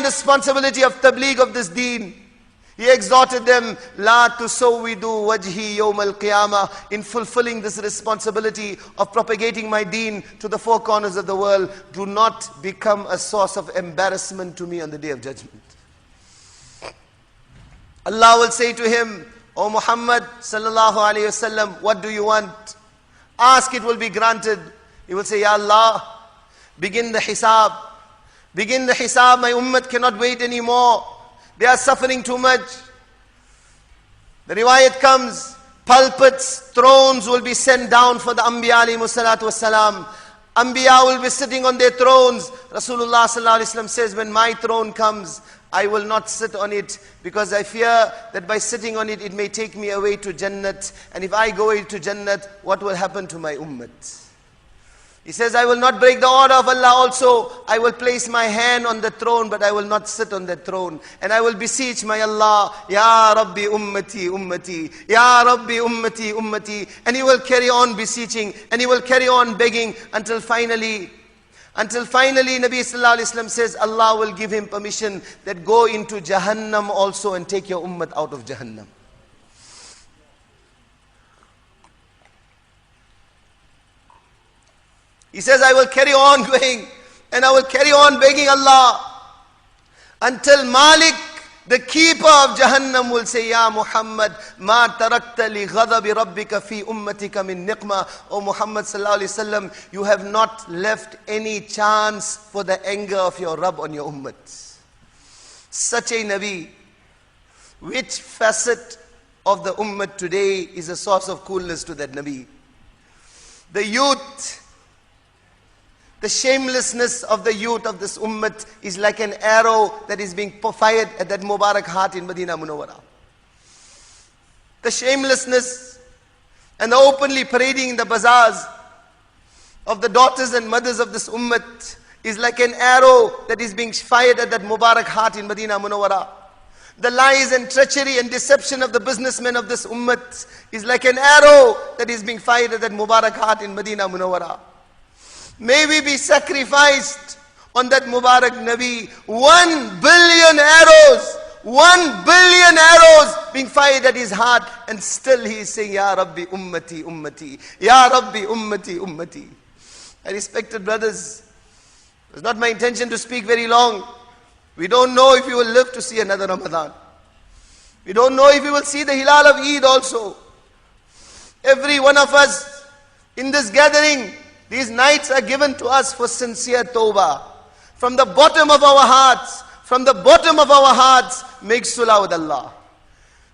responsibility of tabligh of this deen. He exhorted them, La tusawwidu wajhi yawm al-qiyamah, in fulfilling this responsibility of propagating my deen to the four corners of the world. Do not become a source of embarrassment to me on the day of judgment. Allah will say to him, O Muhammad sallallahu alayhi wasallam, what do you want? Ask, it will be granted. He will say, Ya Allah, begin the hisab. Begin the hisab. My ummah cannot wait anymore. They are suffering too much. The riwayat comes, pulpits, thrones will be sent down for the Anbiya alayhimu salatu wassalam. Anbiya will be sitting on their thrones. Rasulullah sallallahu alayhi wasallam says, when my throne comes, I will not sit on it, because I fear that by sitting on it, it may take me away to Jannat. And if I go into Jannat, what will happen to my ummah? He says, I will not break the order of Allah also. I will place my hand on the throne, but I will not sit on the throne. And I will beseech my Allah, Ya Rabbi ummati ummati, Ya Rabbi ummati ummati. And he will carry on beseeching, and he will carry on begging until finally, Nabi sallallahu alayhi wasallam says, Allah will give him permission that go into Jahannam also and take your ummah out of Jahannam. He says, I will carry on going and I will carry on begging Allah until Malik, the keeper of Jahannam, will say, Ya Muhammad, ma tarakta li ghadabi rabbika fi ummatika min niqma. O Muhammad sallallahu alayhi wasallam, you have not left any chance for the anger of your Rabb on your ummah. Such a Nabi, which facet of the ummah today is a source of coolness to that Nabi? The youth, the shamelessness of the youth of this ummah is like an arrow that is being fired at that Mubarak heart in Medina Munawwara. The shamelessness and the openly parading in the bazaars of the daughters and mothers of this ummah is like an arrow that is being fired at that Mubarak heart in Medina Munawwara. The lies and treachery and deception of the businessmen of this ummah is like an arrow that is being fired at that Mubarak heart in Medina Munawwara. May we be sacrificed on that Mubarak Nabi. 1 billion arrows, 1 billion arrows being fired at his heart, and still he is saying, Ya Rabbi ummati ummati, Ya Rabbi ummati ummati. I respected brothers, it's not my intention to speak very long. We don't know if we will live to see another Ramadan. We don't know if we will see the Hilal of Eid also. Every one of us in this gathering, these nights are given to us for sincere tawbah. From the bottom of our hearts, make sulah with Allah.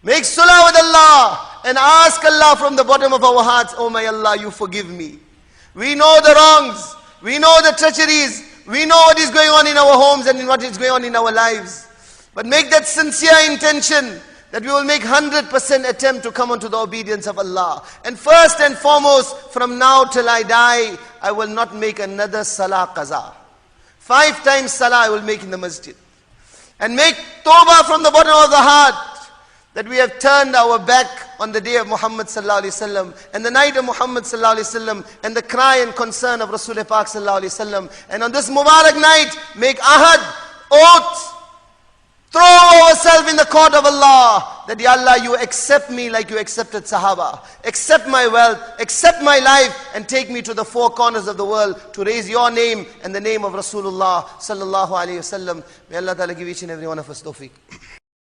Make sulah with Allah and ask Allah from the bottom of our hearts, oh my Allah, you forgive me. We know the wrongs, we know the treacheries, we know what is going on in our homes and what is going on in our lives. But make that sincere intention that we will make 100% attempt to come onto the obedience of Allah. And first and foremost, from now till I die, I will not make another salah qaza. 5 times salah I will make in the masjid. And make tawbah from the bottom of the heart that we have turned our back on the day of Muhammad sallallahu alaihi wasallam and the night of Muhammad sallallahu alaihi wasallam and the cry and concern of Rasul Pak sallallahu alaihi wasallam. And on this Mubarak night, make ahad, oath, throw ourselves in the court of Allah, that Ya Allah, you accept me like you accepted Sahaba. Accept my wealth, accept my life, and take me to the 4 corners of the world to raise your name and the name of Rasulullah sallallahu alayhi wa sallam. May Allah Ta'ala give each and every one of us tawfiq.